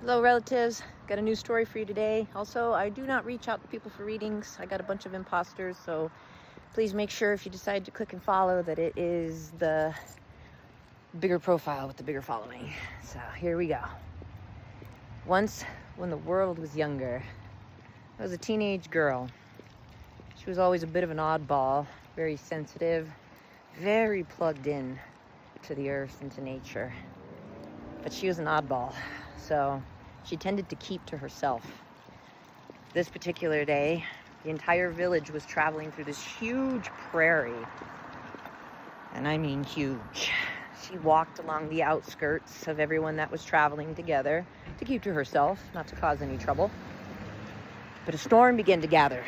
Hello relatives, got a new story for you today. Also, I do not reach out to people for readings. I got a bunch of imposters, so please make sure if you decide to click and follow that it is the bigger profile with the bigger following. So here we go. Once, when the world was younger, I was a teenage girl. She was always a bit of an oddball, very sensitive, very plugged in to the earth and to nature. But she was an oddball, so she tended to keep to herself. This particular day, the entire village was traveling through this huge prairie. And I mean huge. She walked along the outskirts of everyone that was traveling together to keep to herself, not to cause any trouble. But a storm began to gather,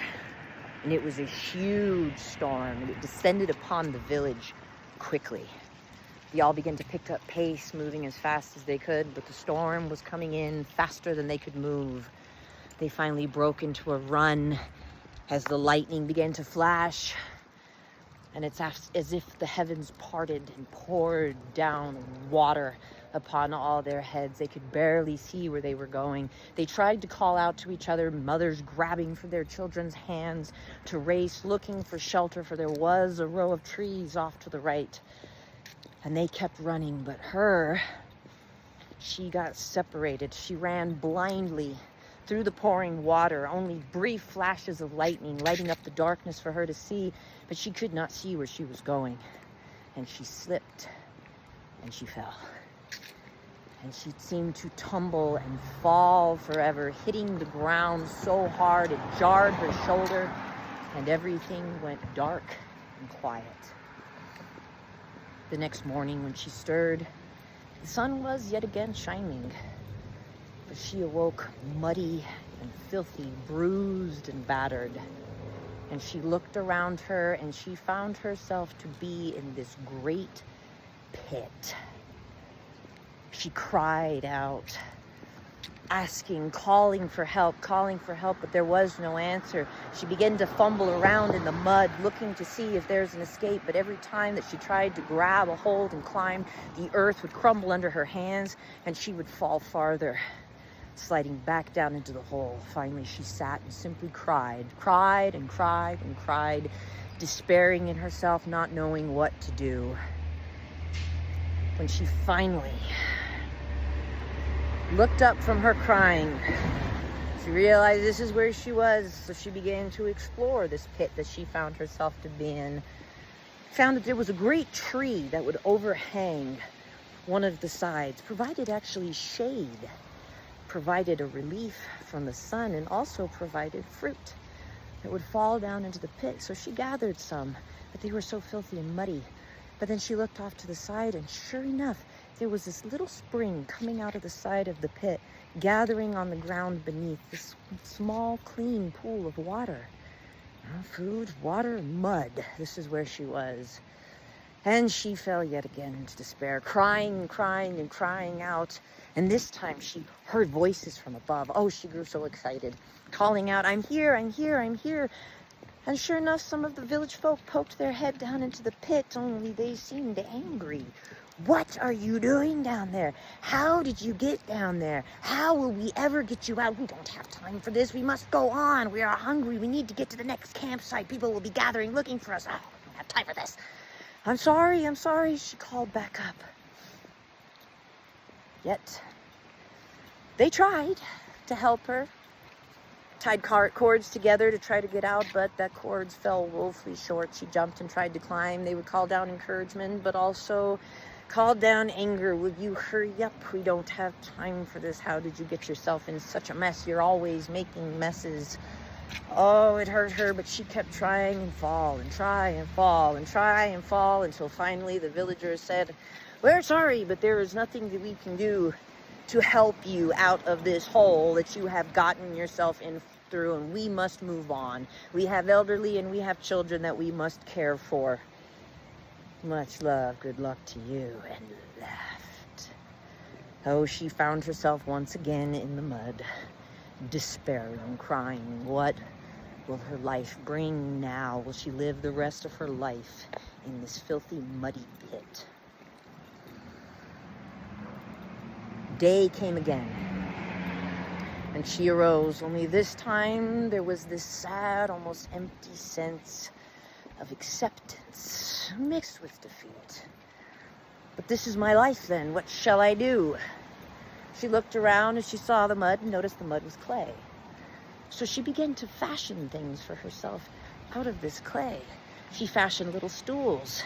and it was a huge storm, and it descended upon the village quickly. They all began to pick up pace, moving as fast as they could, but the storm was coming in faster than they could move. They finally broke into a run as the lightning began to flash, and it's as if the heavens parted and poured down water upon all their heads. They could barely see where they were going. They tried to call out to each other, mothers grabbing for their children's hands to race, looking for shelter, for there was a row of trees off to the right. And they kept running, but she got separated. She ran blindly through the pouring water, only brief flashes of lightning lighting up the darkness for her to see, but she could not see where she was going. And she slipped, and she fell. And she seemed to tumble and fall forever, hitting the ground so hard it jarred her shoulder, and everything went dark and quiet. The next morning when she stirred, the sun was yet again shining, but she awoke muddy and filthy, bruised and battered. And she looked around her and she found herself to be in this great pit. She cried out, asking, calling for help, but there was no answer. She began to fumble around in the mud, looking to see if there's an escape, but every time that she tried to grab a hold and climb, the earth would crumble under her hands and she would fall farther, sliding back down into the hole. Finally, she sat and simply cried, despairing in herself, not knowing what to do. When she finally looked up from her crying, she realized this is where she was, so she began to explore this pit that she found herself to be in. Found that there was a great tree that would overhang one of the sides, provided actually shade, provided a relief from the sun, and also provided fruit that would fall down into the pit. So she gathered some, but they were so filthy and muddy. But then she looked off to the side, and sure enough, there was this little spring coming out of the side of the pit, gathering on the ground beneath, this small, clean pool of water. Food, water, mud. This is where she was. And she fell yet again into despair, crying out. And this time she heard voices from above. Oh, she grew so excited, calling out, I'm here. And sure enough, some of the village folk poked their head down into the pit, only they seemed angry. What are you doing down there? How did you get down there? How will we ever get you out? We don't have time for this. We must go on. We are hungry. We need to get to the next campsite. People will be gathering, looking for us. Oh, we don't have time for this. I'm sorry, she called back up. Yet, they tried to help her. Tied cords together to try to get out, but that cords fell woefully short. She jumped and tried to climb. They would call down encouragement, but also called down anger. Will you hurry up? We don't have time for this. How did you get yourself in such a mess? You're always making messes. Oh, it hurt her, but she kept trying and fall and try and fall until finally the villagers said, we're sorry, but there is nothing that we can do to help you out of this hole that you have gotten yourself in through, and we must move on. We have elderly and we have children that we must care for. Much love, good luck to you, and left. Oh, she found herself once again in the mud, despairing, crying. What will her life bring now? Will she live the rest of her life in this filthy, muddy pit? Day came again. And she arose, only this time there was this sad, almost empty sense of acceptance mixed with defeat. But this is my life then, what shall I do? She looked around as she saw the mud and noticed the mud was clay. So she began to fashion things for herself out of this clay. She fashioned little stools,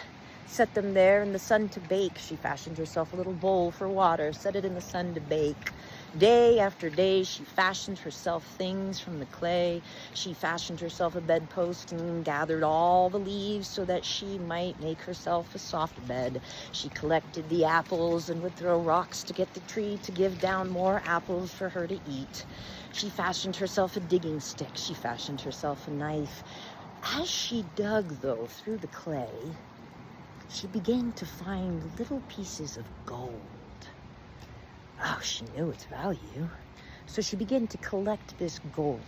set them there in the sun to bake. She fashioned herself a little bowl for water, set it in the sun to bake. Day after day, she fashioned herself things from the clay. She fashioned herself a bedpost and gathered all the leaves so that she might make herself a soft bed. She collected the apples and would throw rocks to get the tree to give down more apples for her to eat. She fashioned herself a digging stick. She fashioned herself a knife. As she dug, though, through the clay, she began to find little pieces of gold. Oh, she knew its value. So she began to collect this gold.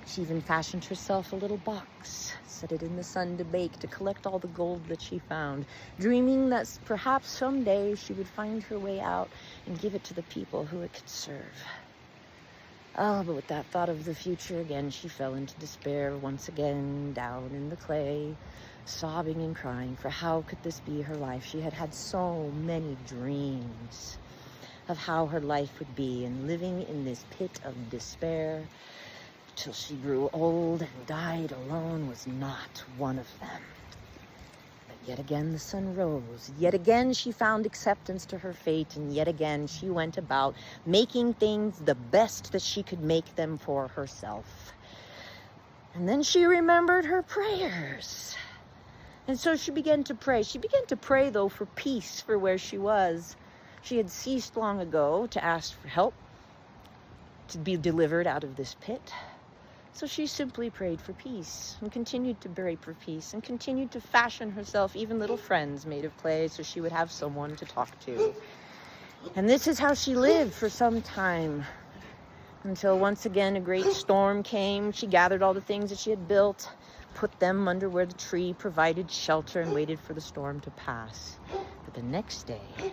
She even fashioned herself a little box, set it in the sun to bake, to collect all the gold that she found, dreaming that perhaps someday she would find her way out and give it to the people who it could serve. Oh, but with that thought of the future again, she fell into despair once again, down in the clay, sobbing and crying, for how could this be her life? She had had so many dreams of how her life would be, and living in this pit of despair till she grew old and died alone was not one of them. But yet again the sun rose. Yet again she found acceptance to her fate, and yet again she went about making things the best that she could make them for herself. And then she remembered her prayers. And so she began to pray. She began to pray, though, for peace for where she was. She had ceased long ago to ask for help, to be delivered out of this pit. So she simply prayed for peace and continued to pray for peace and continued to fashion herself even little friends made of clay so she would have someone to talk to. And this is how she lived for some time, until once again a great storm came. She gathered all the things that she had built, put them under where the tree provided shelter, and waited for the storm to pass. But the next day,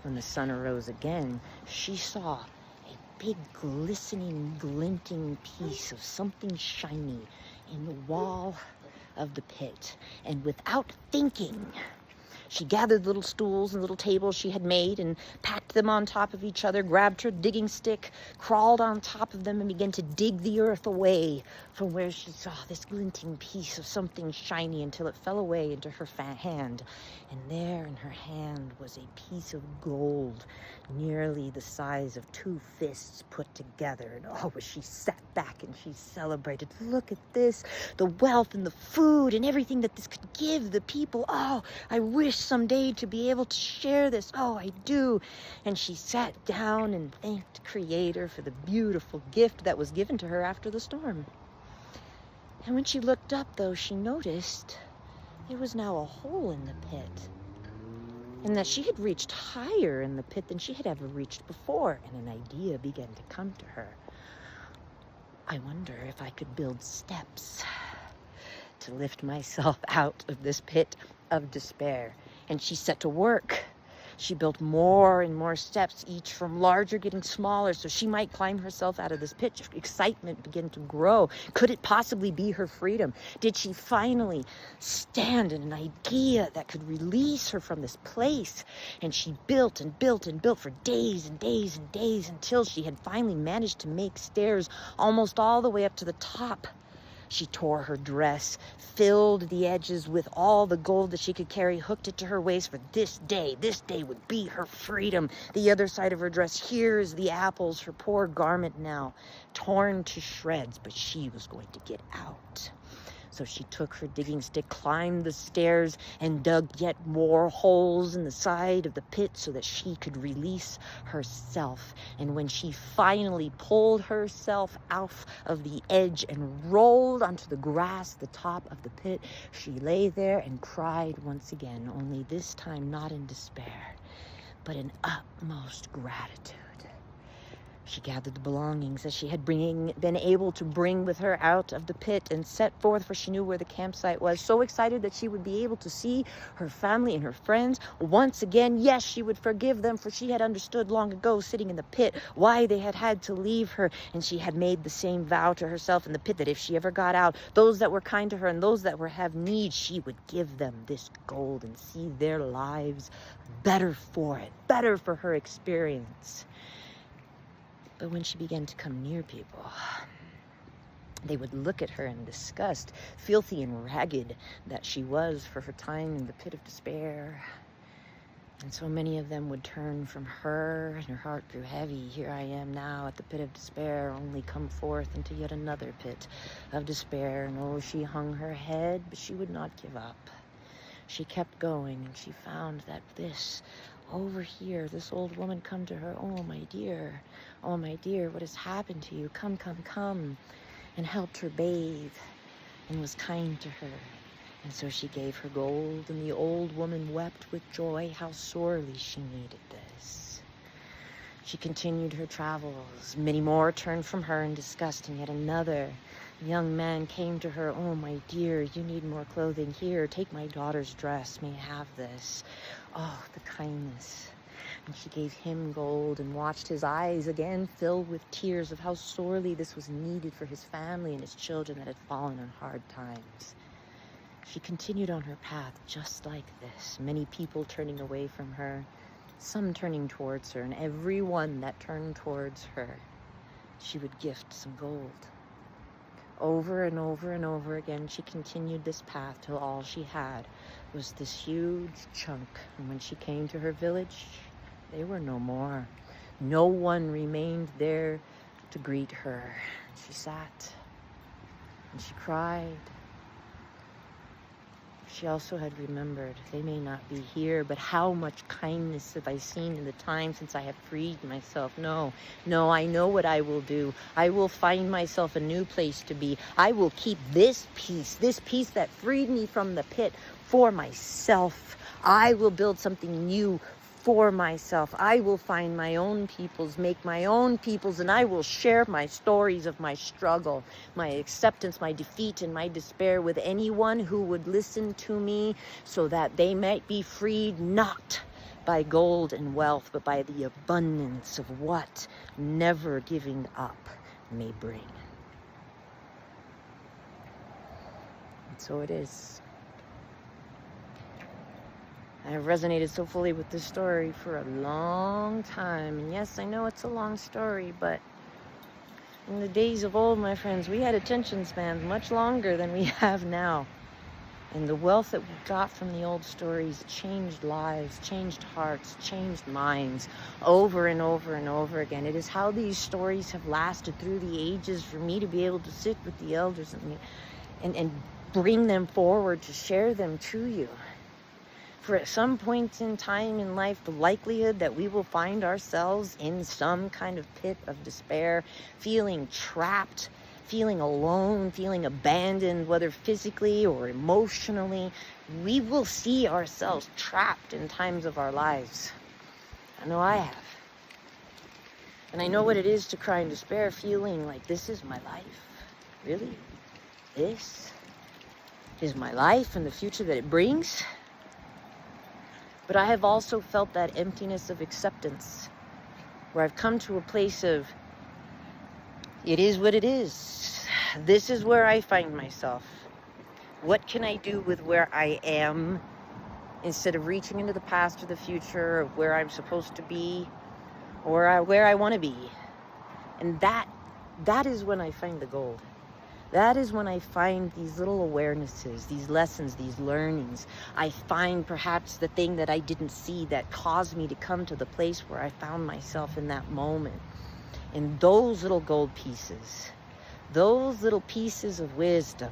when the sun arose again, she saw a big glistening, glinting piece of something shiny in the wall of the pit. And without thinking, she gathered little stools and little tables she had made and packed them on top of each other, grabbed her digging stick, crawled on top of them, and began to dig the earth away from where she saw this glinting piece of something shiny until it fell away into her hand. And there in her hand was a piece of gold, nearly the size of 2 fists put together. And oh, she sat back and she celebrated. Look at this, the wealth and the food and everything that this could give the people. Oh, I wish someday to be able to share this. Oh, I do. And she sat down and thanked Creator for the beautiful gift that was given to her after the storm. And when she looked up, though, she noticed there was now a hole in the pit, and that she had reached higher in the pit than she had ever reached before. And an idea began to come to her. I wonder if I could build steps to lift myself out of this pit of despair. And she set to work. She built more and more steps, each from larger getting smaller, so she might climb herself out of this pit. Excitement began to grow. Could it possibly be her freedom? Did she finally stand in an idea that could release her from this place? And she built and built and built for days and days and days until she had finally managed to make stairs almost all the way up to the top. She tore her dress, filled the edges with all the gold that she could carry, hooked it to her waist for this day. This day would be her freedom. The other side of her dress, here is the apples, her poor garment now, torn to shreds, but she was going to get out. So she took her digging stick, climbed the stairs, and dug yet more holes in the side of the pit so that she could release herself. And when she finally pulled herself out of the edge and rolled onto the grass at the top of the pit, she lay there and cried once again, only this time not in despair, but in utmost gratitude. She gathered the belongings that she had been able to bring with her out of the pit and set forth, for she knew where the campsite was, so excited that she would be able to see her family and her friends once again. Yes, she would forgive them, for she had understood long ago, sitting in the pit, why they had had to leave her, and she had made the same vow to herself in the pit, that if she ever got out, those that were kind to her and those that were have need, she would give them this gold and see their lives better for it, better for her experience. But when she began to come near people, they would look at her in disgust, filthy and ragged that she was for her time in the pit of despair. And so many of them would turn from her, and her heart grew heavy. Here I am now at the pit of despair, only come forth into yet another pit of despair. And oh, she hung her head, but she would not give up. She kept going, and she found that this over here, this old woman come to her. Oh my dear, what has happened to you? Come, come, come. And helped her bathe and was kind to her. And so she gave her gold, and the old woman wept with joy how sorely she needed this. She continued her travels. Many more turned from her in disgust, and yet another young man came to her. Oh, my dear, you need more clothing. Here, take my daughter's dress. May I have this? Oh, the kindness. And she gave him gold and watched his eyes again fill with tears of how sorely this was needed for his family and his children that had fallen on hard times. She continued on her path just like this, many people turning away from her, some turning towards her, and every one that turned towards her, she would gift some gold. Over and over and over again, she continued this path till all she had was this huge chunk. And when she came to her village, they were no more. No one remained there to greet her. She sat and she cried. She also had remembered, they may not be here, but how much kindness have I seen in the time since I have freed myself? No, I know what I will do. I will find myself a new place to be. I will keep this peace that freed me from the pit for myself. I will build something new for myself. I will find my own peoples, make my own peoples, and I will share my stories of my struggle, my acceptance, my defeat, and my despair with anyone who would listen to me, so that they might be freed not by gold and wealth, but by the abundance of what never giving up may bring. And so it is. I have resonated so fully with this story for a long time. And yes, I know it's a long story, but in the days of old, my friends, we had attention spans much longer than we have now. And the wealth that we got from the old stories changed lives, changed hearts, changed minds over and over and over again. It is how these stories have lasted through the ages for me to be able to sit with the elders and bring them forward to share them to you. For at some point in time in life, the likelihood that we will find ourselves in some kind of pit of despair, feeling trapped, feeling alone, feeling abandoned, whether physically or emotionally, we will see ourselves trapped in times of our lives. I know I have. And I know what it is to cry in despair, feeling like this is my life. Really? This is my life and the future that it brings? But I have also felt that emptiness of acceptance, where I've come to a place of, it is what it is. This is where I find myself. What can I do with where I am, instead of reaching into the past or the future of where I'm supposed to be or where I want to be? And that is when I find the gold. That is when I find these little awarenesses, these lessons, these learnings. I find perhaps the thing that I didn't see that caused me to come to the place where I found myself in that moment. And those little gold pieces, those little pieces of wisdom,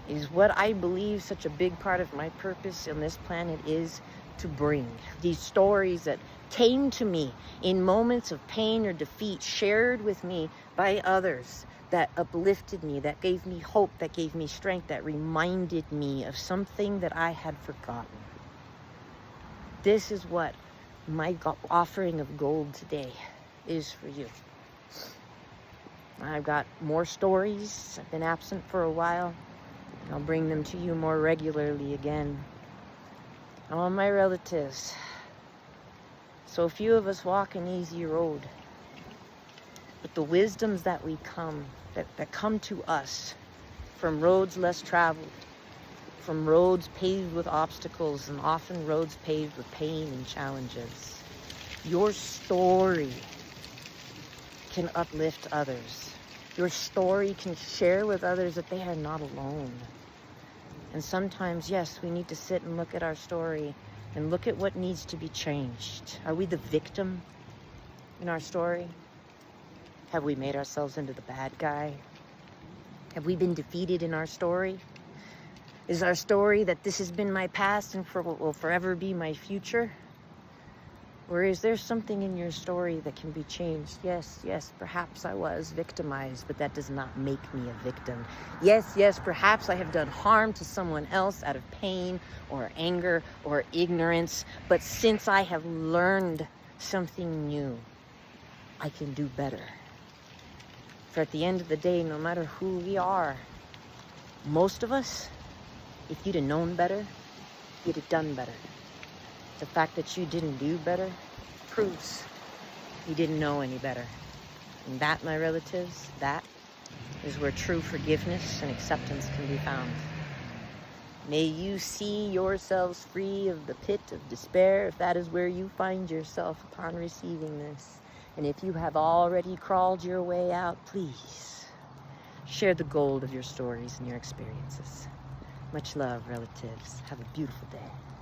is what I believe such a big part of my purpose on this planet is to bring. These stories that came to me in moments of pain or defeat, shared with me by others, that uplifted me, that gave me hope, that gave me strength, that reminded me of something that I had forgotten. This is what my offering of gold today is for you. I've got more stories. I've been absent for a while. I'll bring them to you more regularly again. All my relatives. So few of us walk an easy road. But the wisdoms that come to us from roads less traveled, from roads paved with obstacles, and often roads paved with pain and challenges. Your story can uplift others. Your story can share with others that they are not alone. And sometimes, yes, we need to sit and look at our story and look at what needs to be changed. Are we the victim in our story? Have we made ourselves into the bad guy? Have we been defeated in our story? Is our story that this has been my past and will forever be my future? Or is there something in your story that can be changed? Yes, perhaps I was victimized, but that does not make me a victim. Yes, perhaps I have done harm to someone else out of pain or anger or ignorance, but since I have learned something new, I can do better. For at the end of the day, no matter who we are, most of us, if you'd have known better, you'd have done better. The fact that you didn't do better proves you didn't know any better. And that, my relatives, that is where true forgiveness and acceptance can be found. May you see yourselves free of the pit of despair if that is where you find yourself upon receiving this. And if you have already crawled your way out, please share the gold of your stories and your experiences. Much love, relatives. Have a beautiful day.